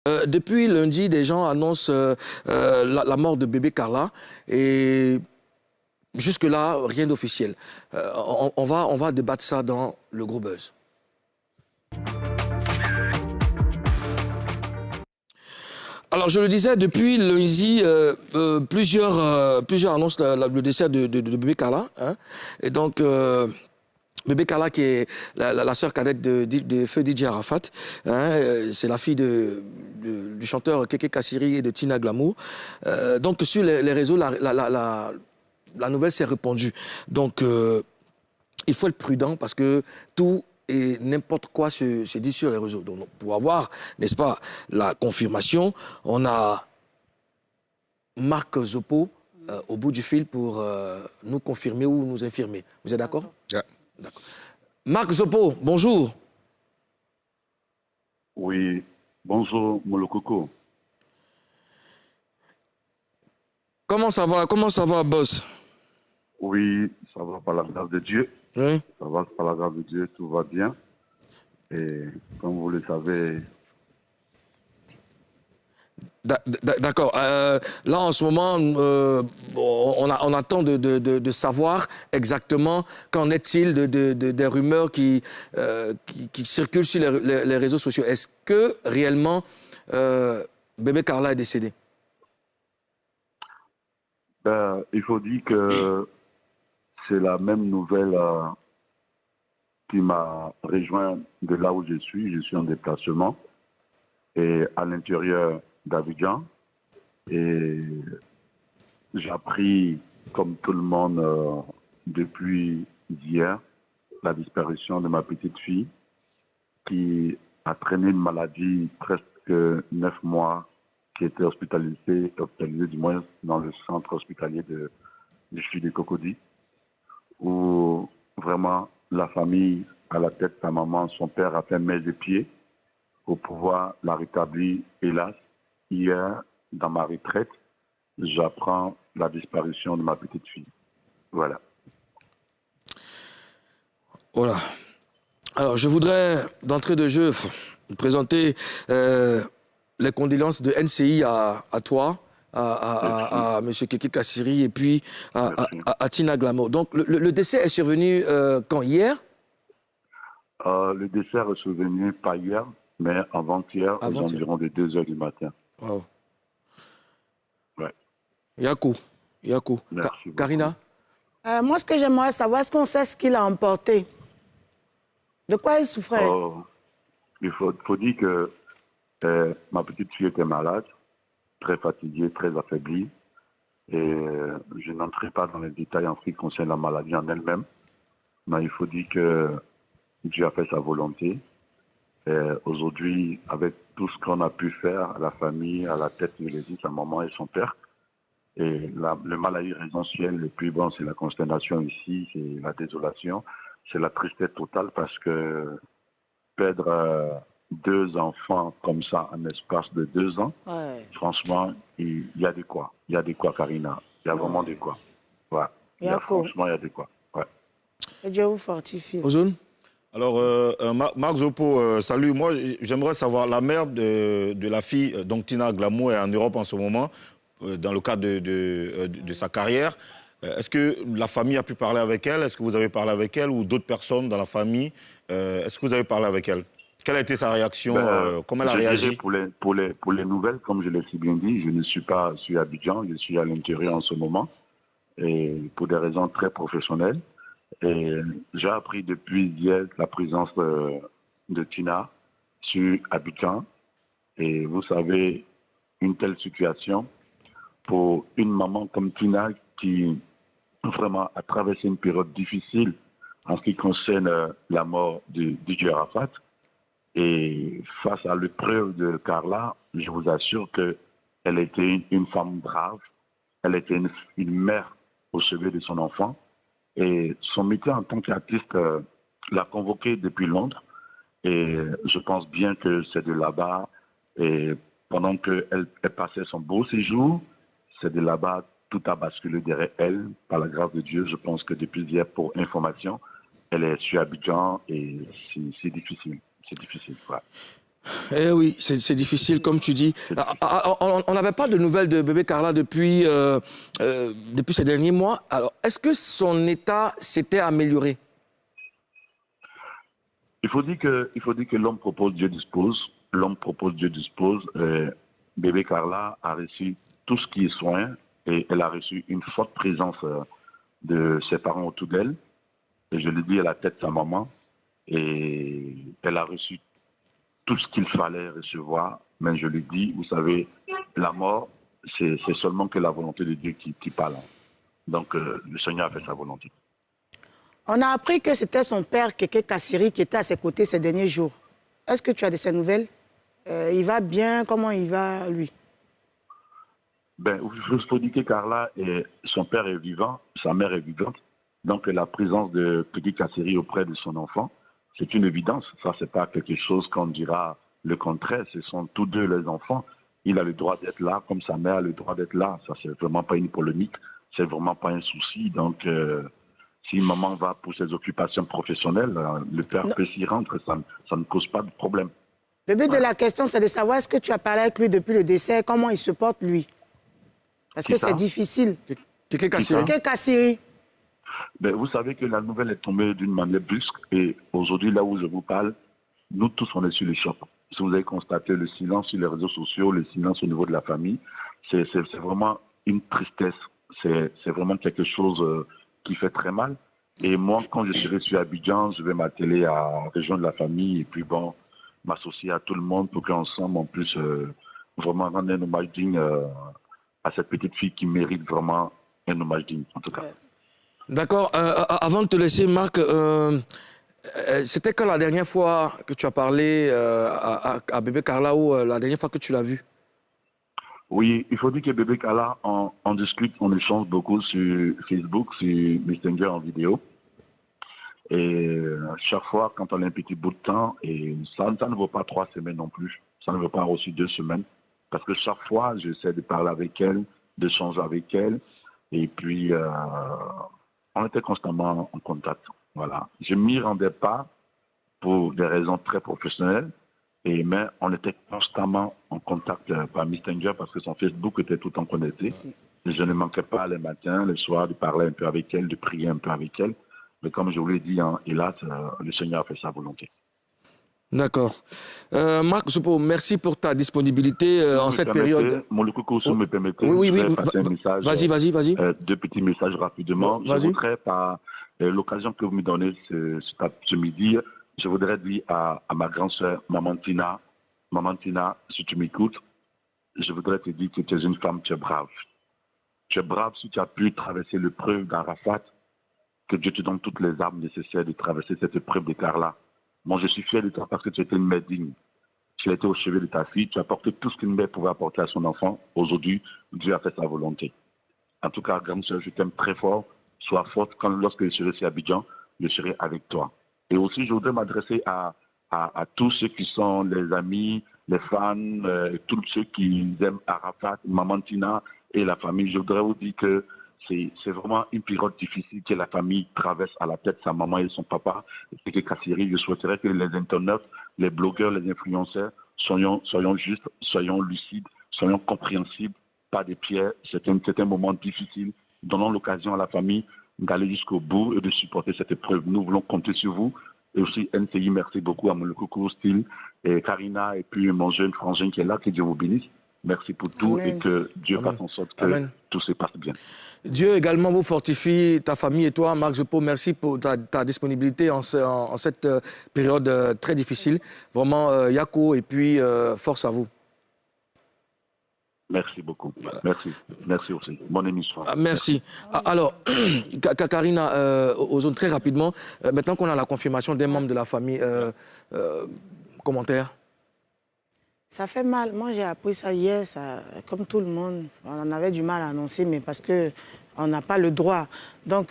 Depuis lundi, des gens annoncent la mort de bébé Carla et jusque-là, rien d'officiel. On va débattre ça dans le gros buzz. Alors, je le disais, depuis lundi, plusieurs annoncent le décès de bébé Carla. Hein, et donc, bébé Carla, qui est la sœur cadette de feu DJ Arafat, hein, c'est la fille du chanteur Kéké Kassiri et de Tina Glamour. Donc, sur les réseaux, la nouvelle s'est répandue. Donc, il faut être prudent parce que tout et n'importe quoi se dit sur les réseaux. Donc, pour avoir, n'est-ce pas, la confirmation, on a Marc Zopo au bout du fil pour nous confirmer ou nous infirmer. Vous êtes d'accord? Yeah. D'accord. Marc Zopo, bonjour. Oui, bonjour, Molokoko. Comment ça va, boss? Oui, ça va par la grâce de Dieu. Oui. Ça va par la grâce de Dieu, tout va bien. Et comme vous le savez... D'accord. Là, en ce moment, on attend de savoir exactement qu'en est-il des rumeurs qui circulent sur les réseaux sociaux. Est-ce que réellement bébé Carla est décédé? Il faut dire que c'est la même nouvelle qui m'a rejoint de là où je suis. Je suis en déplacement et à l'intérieur d'Abidjan. Et j'ai appris, comme tout le monde, depuis hier, la disparition de ma petite fille qui a traîné une maladie presque 9 mois, qui était hospitalisée du moins dans le centre hospitalier du Chili de Cocody, où vraiment la famille, à la tête de sa maman, son père a fait main de pied pour pouvoir la rétablir. Hélas, hier, dans ma retraite, j'apprends la disparition de ma petite fille. Voilà. Voilà. Alors, je voudrais, d'entrée de jeu, présenter les condoléances de NCI à toi, à M. Kéké Kassiri et puis à Tina Glamour. Donc, le décès est survenu quand? Hier? Le décès est survenu pas hier, mais avant-hier, aux environs de 2 h du matin. Wow. Ouais. Yakou. Karina? Moi, ce que j'aimerais savoir, est-ce qu'on sait ce qu'il a emporté? De quoi il souffrait? Il faut dire que ma petite fille était malade, très fatiguée, très affaiblie. Et je n'entrerai pas dans les détails en ce qui concerne la maladie en elle-même. Mais il faut dire que Dieu a fait sa volonté. Aujourd'hui, avec tout ce qu'on a pu faire à la famille, à la tête de l'église, sa maman et son père, et le mal essentiel, le plus bon, c'est la consternation ici, c'est la désolation, c'est la tristesse totale parce que perdre 2 enfants comme ça en espace de 2 ans, ouais. Franchement, il y a de quoi. Il y a de quoi, Karina. Il y a vraiment de quoi. Ouais. Franchement, il y a de quoi. Ouais. Et Dieu vous fortifie. Ozone? Alors, Marc Zopo, salut. Moi, j'aimerais savoir, la mère de la fille, donc Tina Glamour, est en Europe en ce moment, dans le cadre de sa carrière. Est-ce que la famille a pu parler avec elle? Est-ce que vous avez parlé avec elle ou d'autres personnes dans la famille? Est-ce que vous avez parlé avec elle? Quelle a été sa réaction? Comment elle a réagi? Pour les nouvelles, comme je l'ai si bien dit, je ne suis pas sur Abidjan, je suis à l'intérieur en ce moment, et pour des raisons très professionnelles. Et j'ai appris depuis hier la présence de Tina sur Abidjan. Et vous savez, une telle situation, pour une maman comme Tina qui vraiment a traversé une période difficile en ce qui concerne la mort de DJ Arafat, et face à l'épreuve de Carla, je vous assure qu'elle était une femme brave, elle était une mère au chevet de son enfant. Et son métier en tant qu'artiste l'a convoqué depuis Londres. Et je pense bien que c'est de là-bas. Et pendant qu'elle passait son beau séjour, c'est de là-bas, tout a basculé derrière elle. Par la grâce de Dieu, je pense que depuis hier, pour information, elle est sur Abidjan et c'est difficile. C'est difficile, voilà. Eh oui, c'est difficile, comme tu dis. On n'avait pas de nouvelles de bébé Carla depuis ces derniers mois. Alors, est-ce que son état s'était amélioré? Il faut dire que l'homme propose, Dieu dispose. L'homme propose, Dieu dispose. Bébé Carla a reçu tout ce qui est soin et elle a reçu une forte présence de ses parents autour d'elle. Et je l'ai dit à la tête de sa maman. Et elle a reçu tout ce qu'il fallait recevoir. Mais je lui dis, vous savez, la mort, c'est seulement que la volonté de Dieu qui parle. Donc, le Seigneur a fait sa volonté. On a appris que c'était son père, Kéké Kassiri, qui était à ses côtés ces derniers jours. Est-ce que tu as de ces nouvelles? Il va bien? Comment il va, lui? Ben, il faut dire que Carla, son père est vivant, sa mère est vivante. Donc, la présence de Kéké Kassiri auprès de son enfant, c'est une évidence. Ça, c'est pas quelque chose qu'on dira le contraire. Ce sont tous deux les enfants. Il a le droit d'être là, comme sa mère a le droit d'être là. Ça, c'est vraiment pas une polémique. C'est vraiment pas un souci. Donc, si maman va pour ses occupations professionnelles, le père peut s'y rendre. Ça ne cause pas de problème. Le but de la question, c'est de savoir est-ce que tu as parlé avec lui depuis le décès, comment il se porte, lui? Parce que c'est difficile. Kéké Kassiri. Kéké Kassiri. Ben, vous savez que la nouvelle est tombée d'une manière brusque et aujourd'hui, là où je vous parle, nous tous, on est sur les chocs. Si vous avez constaté le silence sur les réseaux sociaux, le silence au niveau de la famille, c'est vraiment une tristesse. C'est vraiment quelque chose qui fait très mal. Et moi, quand je serai sur Abidjan, je vais m'atteler à rejoindre la famille et puis bon, m'associer à tout le monde pour qu'ensemble, on puisse vraiment rendre un hommage digne à cette petite fille qui mérite vraiment un hommage digne, en tout cas. D'accord. Avant de te laisser, Marc, c'était quand la dernière fois que tu as parlé à bébé Carla ou la dernière fois que tu l'as vu? Oui, il faut dire que bébé Carla, on discute, on échange beaucoup sur Facebook, sur Messenger en vidéo. Et chaque fois, quand on a un petit bout de temps, et ça ne vaut pas 3 semaines non plus, ça ne vaut pas aussi 2 semaines, parce que chaque fois, j'essaie de parler avec elle, d'échanger avec elle, et puis on était constamment en contact. Voilà. Je ne m'y rendais pas pour des raisons très professionnelles, mais on était constamment en contact par Messenger parce que son Facebook était tout le temps connecté. Et je ne manquais pas les matins, les soirs, de parler un peu avec elle, de prier un peu avec elle. Mais comme je vous l'ai dit, hélas, le Seigneur a fait sa volonté. D'accord. Marc Zopo, merci pour ta disponibilité en cette période. Mon coucou, si vous me permettez, oui, je vais passer un message. Vas-y. 2 petits messages rapidement. Je voudrais, par l'occasion que vous me donnez ce midi, je voudrais dire à ma grande sœur, Maman Tina, si tu m'écoutes, je voudrais te dire que tu es une femme, tu es brave. Tu es brave si tu as pu traverser l'épreuve d'Arafat, que Dieu te donne toutes les armes nécessaires de traverser cette épreuve de Carla. Moi, je suis fier de toi parce que tu étais une mère digne. Tu as été au chevet de ta fille, tu as apporté tout ce qu'une mère pouvait apporter à son enfant. Aujourd'hui, Dieu a fait sa volonté. En tout cas, grande sœur, je t'aime très fort. Sois forte. Lorsque je serai sur Abidjan, je serai avec toi. Et aussi, je voudrais m'adresser à tous ceux qui sont les amis, les fans, tous ceux qui aiment Arafat, Maman Tina et la famille. Je voudrais vous dire que c'est vraiment une période difficile que la famille traverse à la tête de sa maman et son papa. Et que Kassiri, je souhaiterais que les internautes, les blogueurs, les influenceurs, soyons justes, soyons lucides, soyons compréhensibles, pas des pierres. C'est un moment difficile. Donnons l'occasion à la famille d'aller jusqu'au bout et de supporter cette épreuve. Nous voulons compter sur vous. Et aussi, NTI, merci beaucoup à mon coucou style, et Karina, et puis mon jeune frangin qui est là, que Dieu vous bénisse. Merci pour tout. Amen. Et que Dieu fasse en sorte que tout se passe bien. Dieu également vous fortifie, ta famille et toi, Marc Zopo. Merci pour ta disponibilité en cette période très difficile. Vraiment, Yako, et puis force à vous. Merci beaucoup. Voilà. Merci aussi. Bonne émission. Merci. Alors, Karina, Ozone, très rapidement, maintenant qu'on a la confirmation des membres de la famille, commentaire? Ça fait mal. Moi, j'ai appris ça hier, comme tout le monde. On en avait du mal à annoncer, mais parce qu'on n'a pas le droit. Donc,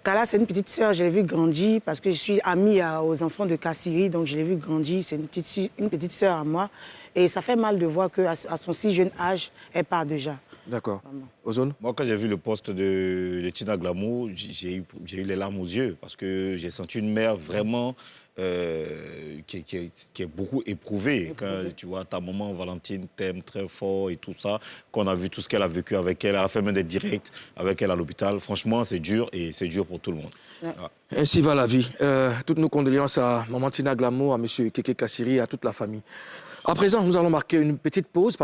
Kala, c'est une petite sœur, je l'ai vue grandir, parce que je suis amie aux enfants de Kassiri, donc je l'ai vue grandir. C'est une petite sœur à moi. Et ça fait mal de voir qu'à son si jeune âge, elle part déjà. D'accord. Ozone? Moi, quand j'ai vu le poste de Tina Glamour, j'ai eu les larmes aux yeux parce que j'ai senti une mère vraiment qui est beaucoup éprouvée. Quand tu vois ta maman Valentine t'aime très fort et tout ça, qu'on a vu tout ce qu'elle a vécu avec elle, elle a fait même des directs avec elle à l'hôpital. Franchement, c'est dur et c'est dur pour tout le monde. Ouais. Ah. Ainsi va la vie. Toutes nos condoléances à Maman Tina Glamour, à M. Keke Kassiri et à toute la famille. À présent, nous allons marquer une petite pause.